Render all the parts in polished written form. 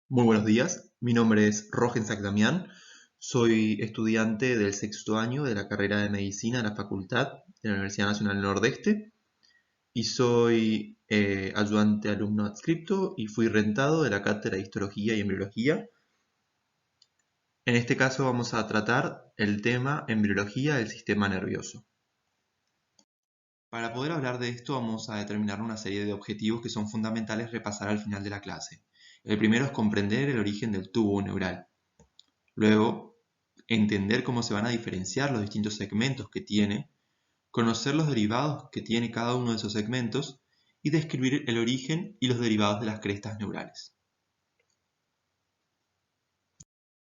Muy buenos días, mi nombre es Rogen Damián, soy estudiante del sexto año de la carrera de Medicina de la Facultad de la Universidad Nacional del Nordeste y soy ayudante alumno adscripto y fui rentado de la Cátedra de Histología y Embriología. En este caso vamos a tratar el tema embriología del sistema nervioso. Para poder hablar de esto vamos a determinar una serie de objetivos que son fundamentales repasar al final de la clase. El primero es comprender el origen del tubo neural. Luego, entender cómo se van a diferenciar los distintos segmentos que tiene, conocer los derivados que tiene cada uno de esos segmentos y describir el origen y los derivados de las crestas neurales.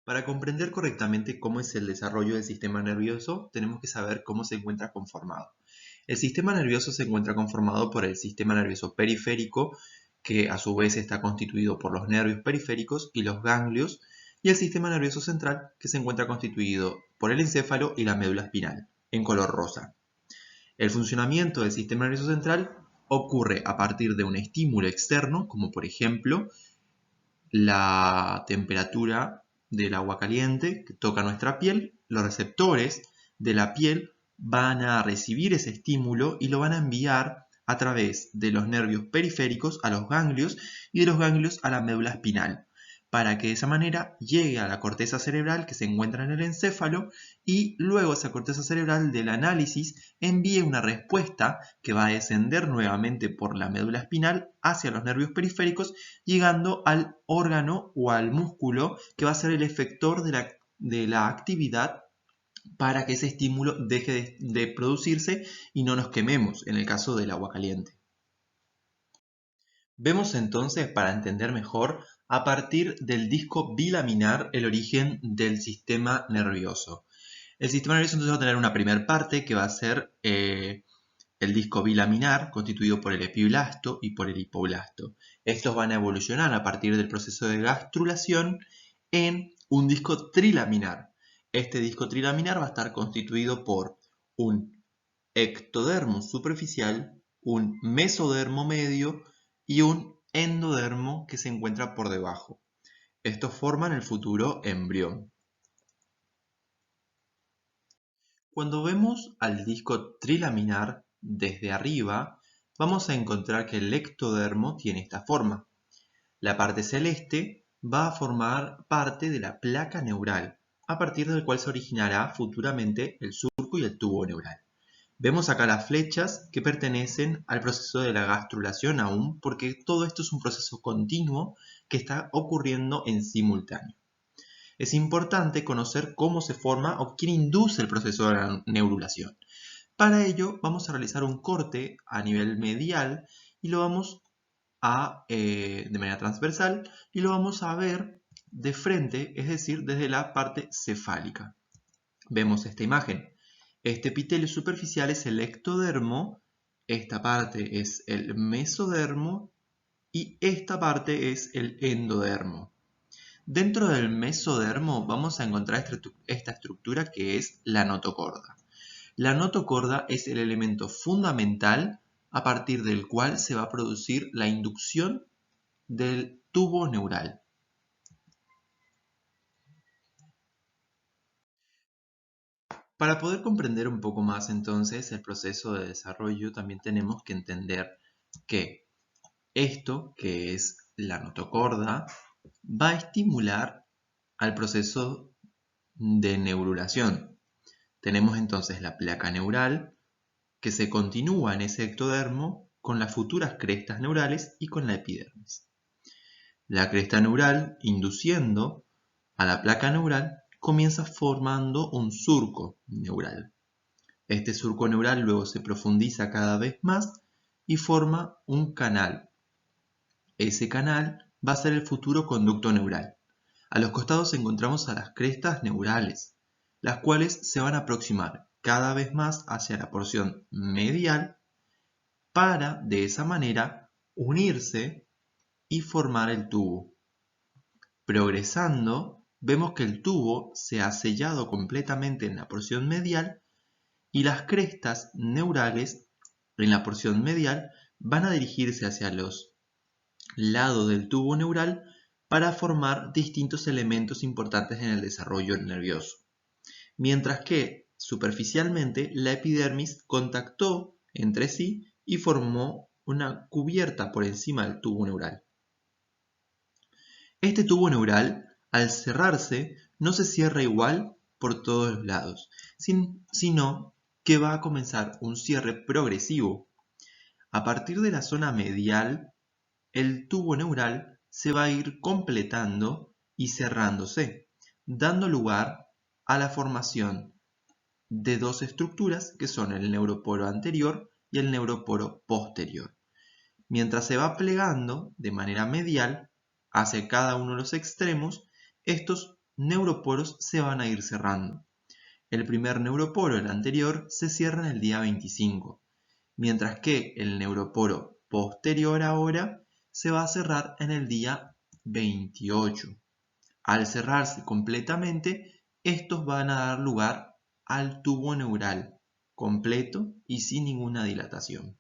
Para comprender correctamente cómo es el desarrollo del sistema nervioso, tenemos que saber cómo se encuentra conformado. El sistema nervioso se encuentra conformado por el sistema nervioso periférico, que a su vez está constituido por los nervios periféricos y los ganglios, y el sistema nervioso central, que se encuentra constituido por el encéfalo y la médula espinal, en color rosa. El funcionamiento del sistema nervioso central ocurre a partir de un estímulo externo, como por ejemplo la temperatura del agua caliente que toca nuestra piel. Los receptores de la piel van a recibir ese estímulo y lo van a enviar a través de los nervios periféricos a los ganglios y de los ganglios a la médula espinal, para que de esa manera llegue a la corteza cerebral que se encuentra en el encéfalo y luego esa corteza cerebral del análisis envíe una respuesta que va a descender nuevamente por la médula espinal hacia los nervios periféricos, llegando al órgano o al músculo que va a ser el efector de la actividad para que ese estímulo deje de producirse y no nos quememos en el caso del agua caliente. Vemos entonces, para entender mejor, a partir del disco bilaminar el origen del sistema nervioso. El sistema nervioso entonces va a tener una primera parte que va a ser el disco bilaminar, constituido por el epiblasto y por el hipoblasto. Estos van a evolucionar a partir del proceso de gastrulación en un disco trilaminar. Este disco trilaminar va a estar constituido por un ectodermo superficial, un mesodermo medio y un endodermo que se encuentra por debajo. Estos forman el futuro embrión. Cuando vemos al disco trilaminar desde arriba, vamos a encontrar que el ectodermo tiene esta forma. La parte celeste va a formar parte de la placa neural, a partir del cual se originará futuramente el surco y el tubo neural. Vemos acá las flechas que pertenecen al proceso de la gastrulación aún, porque todo esto es un proceso continuo que está ocurriendo en simultáneo. Es importante conocer cómo se forma o quién induce el proceso de la neurulación. Para ello vamos a realizar un corte a nivel medial y lo vamos de manera transversal y lo vamos a ver de frente, es decir, desde la parte cefálica. Vemos esta imagen. Este epitelio superficial es el ectodermo, esta parte es el mesodermo y esta parte es el endodermo. Dentro del mesodermo vamos a encontrar esta estructura que es la notocorda. La notocorda es el elemento fundamental a partir del cual se va a producir la inducción del tubo neural. Para poder comprender un poco más entonces el proceso de desarrollo, también tenemos que entender que esto, que es la notocorda, va a estimular al proceso de neurulación. Tenemos entonces la placa neural que se continúa en ese ectodermo con las futuras crestas neurales y con la epidermis. La cresta neural, induciendo a la placa neural, comienza formando un surco neural. Este surco neural luego se profundiza cada vez más y forma un canal. Ese canal va a ser el futuro conducto neural. A los costados encontramos a las crestas neurales, las cuales se van a aproximar cada vez más hacia la porción medial para, de esa manera, unirse y formar el tubo. Progresando, vemos que el tubo se ha sellado completamente en la porción medial y las crestas neurales en la porción medial van a dirigirse hacia los lados del tubo neural para formar distintos elementos importantes en el desarrollo nervioso, mientras que superficialmente la epidermis contactó entre sí y formó una cubierta por encima del tubo neural. Este tubo neural, al cerrarse, no se cierra igual por todos los lados, sino que va a comenzar un cierre progresivo. A partir de la zona medial, el tubo neural se va a ir completando y cerrándose, dando lugar a la formación de dos estructuras que son el neuroporo anterior y el neuroporo posterior. Mientras se va plegando de manera medial hacia cada uno de los extremos, estos neuroporos se van a ir cerrando. El primer neuroporo, el anterior, se cierra en el día 25, mientras que el neuroporo posterior ahora se va a cerrar en el día 28. Al cerrarse completamente, estos van a dar lugar al tubo neural completo y sin ninguna dilatación.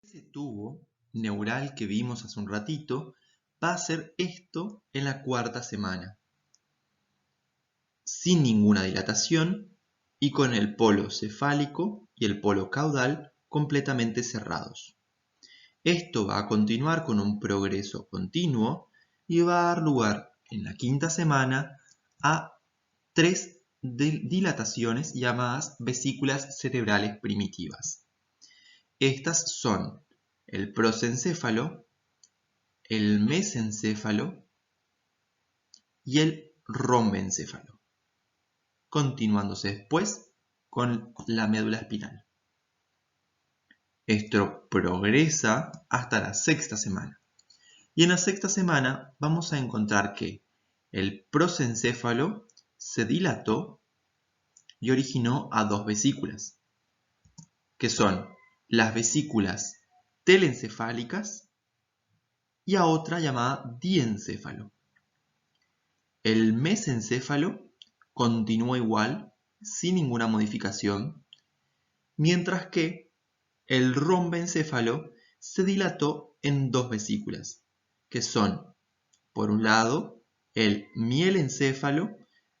Ese tubo neural que vimos hace un ratito va a hacer esto en la cuarta semana, sin ninguna dilatación y con el polo cefálico y el polo caudal completamente cerrados. Esto va a continuar con un progreso continuo y va a dar lugar en la quinta semana a 3 dilataciones llamadas vesículas cerebrales primitivas. Estas son el prosencéfalo, el mesencéfalo y el rombencéfalo, continuándose después con la médula espinal. Esto progresa hasta la sexta semana. Y en la sexta semana vamos a encontrar que el prosencéfalo se dilató y originó a dos vesículas, que son las vesículas telencefálicas y a otra llamada diencéfalo. El mesencéfalo continúa igual, sin ninguna modificación, mientras que el rombencéfalo se dilató en dos vesículas, que son, por un lado, el mielencéfalo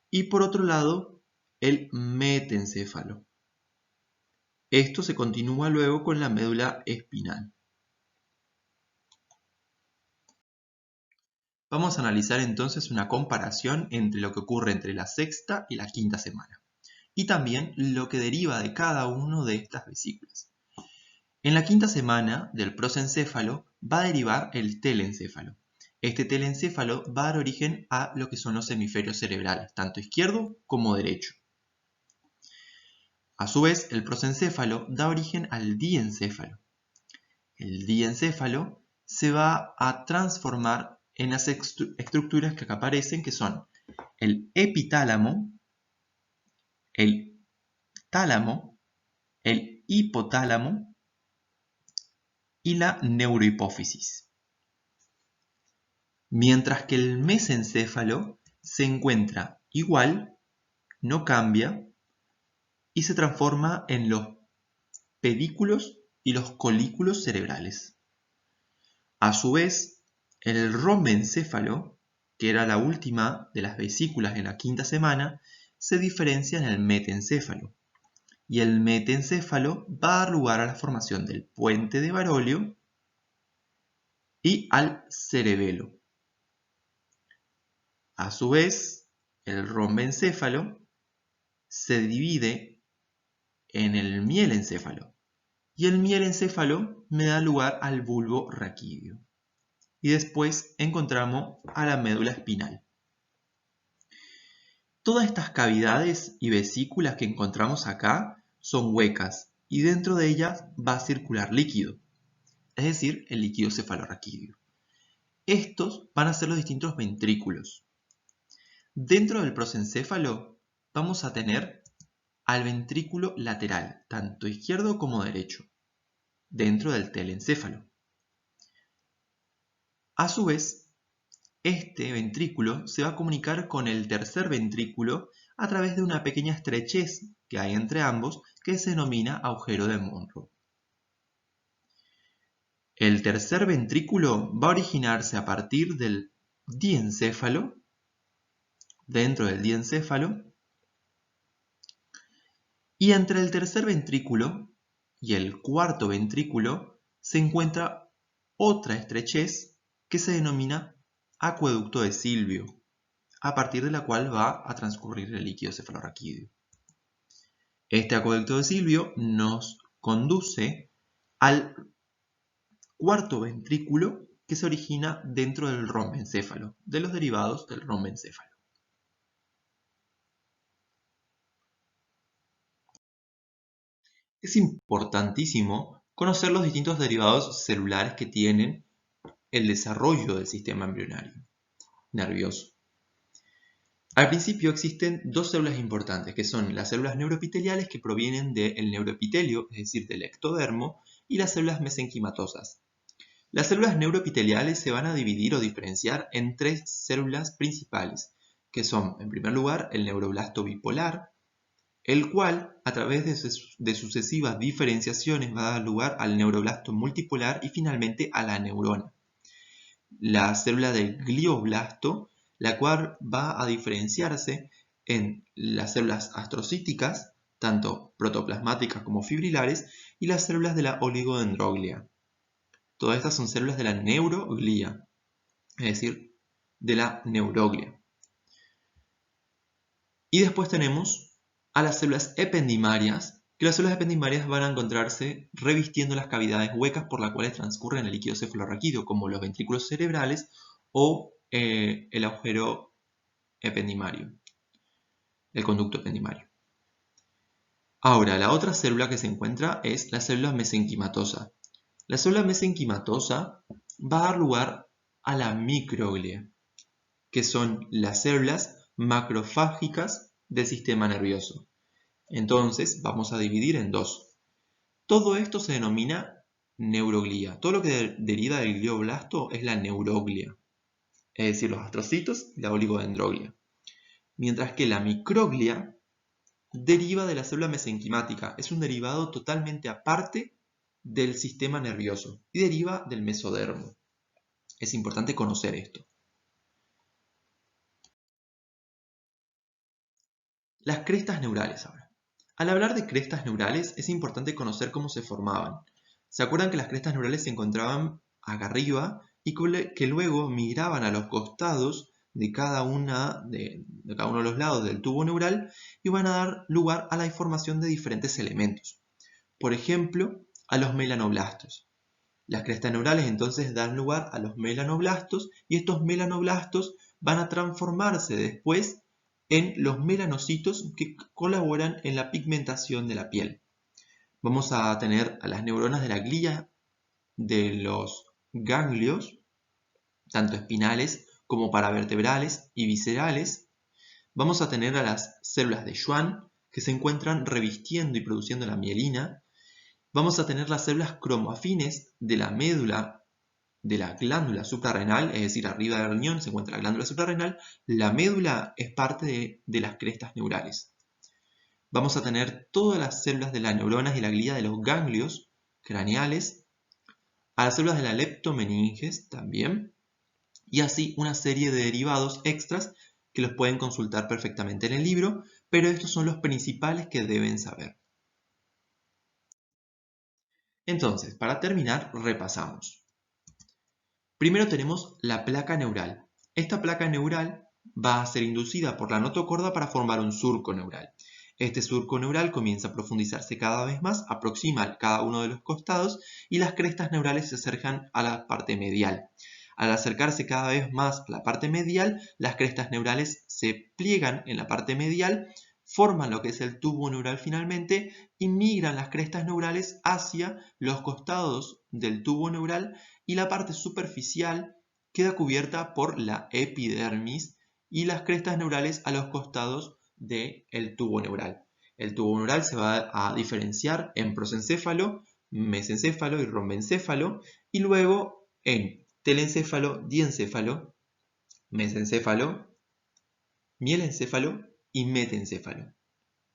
y por otro lado, el metencéfalo. Esto se continúa luego con la médula espinal. Vamos a analizar entonces una comparación entre lo que ocurre entre la sexta y la quinta semana, y también lo que deriva de cada una de estas vesículas. En la quinta semana del prosencéfalo va a derivar el telencéfalo. Este telencéfalo va a dar origen a lo que son los hemisferios cerebrales, tanto izquierdo como derecho. A su vez, el prosencéfalo da origen al diencéfalo. El diencéfalo se va a transformar en las estructuras que acá aparecen, que son el epitálamo, el tálamo, el hipotálamo y la neurohipófisis. Mientras que el mesencéfalo se encuentra igual, no cambia y se transforma en los pedículos y los colículos cerebrales. A su vez, el rombencéfalo, que era la última de las vesículas en la quinta semana, se diferencia en el metencéfalo. Y el metencéfalo va a dar lugar a la formación del puente de Barolio y al cerebelo. A su vez, el rombencéfalo se divide en el mielencéfalo y el mielencéfalo me da lugar al bulbo raquídeo. Y después encontramos a la médula espinal. Todas estas cavidades y vesículas que encontramos acá son huecas y dentro de ellas va a circular líquido, es decir, el líquido cefalorraquídeo. Estos van a ser los distintos ventrículos. Dentro del prosencéfalo vamos a tener al ventrículo lateral, tanto izquierdo como derecho, dentro del telencéfalo. A su vez, este ventrículo se va a comunicar con el tercer ventrículo a través de una pequeña estrechez que hay entre ambos que se denomina agujero de Monro. El tercer ventrículo va a originarse a partir del diencéfalo, dentro del diencéfalo, y entre el tercer ventrículo y el cuarto ventrículo se encuentra otra estrechez que se denomina acueducto de Silvio, a partir de la cual va a transcurrir el líquido cefalorraquídeo. Este acueducto de Silvio nos conduce al cuarto ventrículo que se origina dentro del rombencéfalo, de los derivados del rombencéfalo. Es importantísimo conocer los distintos derivados celulares que tienen el desarrollo del sistema embrionario nervioso. Al principio existen dos células importantes, que son las células neuroepiteliales que provienen del neuroepitelio, es decir, del ectodermo, y las células mesenquimatosas. Las células neuroepiteliales se van a dividir o diferenciar en tres células principales, que son, en primer lugar, el neuroblasto bipolar, el cual, a través de sucesivas diferenciaciones, va a dar lugar al neuroblasto multipolar y finalmente a la neurona. La célula del glioblasto, la cual va a diferenciarse en las células astrocíticas, tanto protoplasmáticas como fibrilares, y las células de la oligodendroglia. Todas estas son células de la neuroglía, es decir, de la neuroglia. Y después tenemos a las células ependimarias, que las células ependimarias van a encontrarse revistiendo las cavidades huecas por las cuales transcurren el líquido cefalorraquídeo, como los ventrículos cerebrales o el agujero ependimario, el conducto ependimario. Ahora, la otra célula que se encuentra es la célula mesenquimatosa. La célula mesenquimatosa va a dar lugar a la microglia, que son las células macrofágicas del sistema nervioso. Entonces vamos a dividir en dos. Todo esto se denomina neuroglía. Todo lo que deriva del glioblasto es la neuroglia, es decir, los astrocitos y la oligodendroglia. Mientras que la microglia deriva de la célula mesenquimática. Es un derivado totalmente aparte del sistema nervioso y deriva del mesodermo. Es importante conocer esto. Las crestas neurales ahora. Al hablar de crestas neurales es importante conocer cómo se formaban. ¿Se acuerdan que las crestas neurales se encontraban acá arriba y que luego migraban a los costados de cada uno de los lados del tubo neural y van a dar lugar a la formación de diferentes elementos? Por ejemplo, a los melanoblastos. Las crestas neurales entonces dan lugar a los melanoblastos y estos melanoblastos van a transformarse después en los melanocitos que colaboran en la pigmentación de la piel. Vamos a tener a las neuronas de la glía de los ganglios, tanto espinales como paravertebrales y viscerales. Vamos a tener a las células de Schwann, que se encuentran revistiendo y produciendo la mielina. Vamos a tener las células cromoafines de la médula de la glándula suprarrenal, es decir, arriba del riñón se encuentra la glándula suprarrenal. La médula es parte de las crestas neurales. Vamos a tener todas las células de las neuronas y la glía de los ganglios craneales, a las células de la leptomeninges también, y así una serie de derivados extras que los pueden consultar perfectamente en el libro, pero estos son los principales que deben saber. Entonces, para terminar, repasamos. Primero tenemos la placa neural. Esta placa neural va a ser inducida por la notocorda para formar un surco neural. Este surco neural comienza a profundizarse cada vez más, aproxima cada uno de los costados y las crestas neurales se acercan a la parte medial. Al acercarse cada vez más a la parte medial, las crestas neurales se pliegan en la parte medial, forman lo que es el tubo neural finalmente y migran las crestas neurales hacia los costados del tubo neural y la parte superficial queda cubierta por la epidermis y las crestas neurales a los costados del tubo neural. El tubo neural se va a diferenciar en prosencéfalo, mesencéfalo y rombencéfalo y luego en telencéfalo, diencéfalo, mesencéfalo, mielencéfalo y metencéfalo.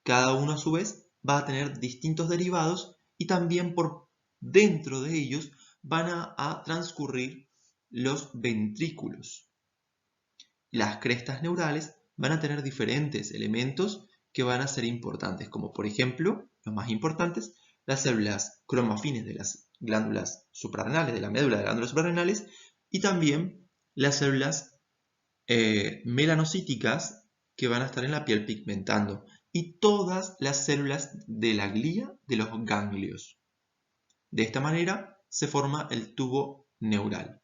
Cada uno a su vez va a tener distintos derivados y también por dentro de ellos van a transcurrir los ventrículos. Las crestas neurales van a tener diferentes elementos que van a ser importantes, como por ejemplo, los más importantes, las células cromafines de las glándulas suprarrenales, de la médula de las glándulas suprarrenales, y también las células melanocíticas que van a estar en la piel pigmentando, y todas las células de la glía de los ganglios. De esta manera se forma el tubo neural.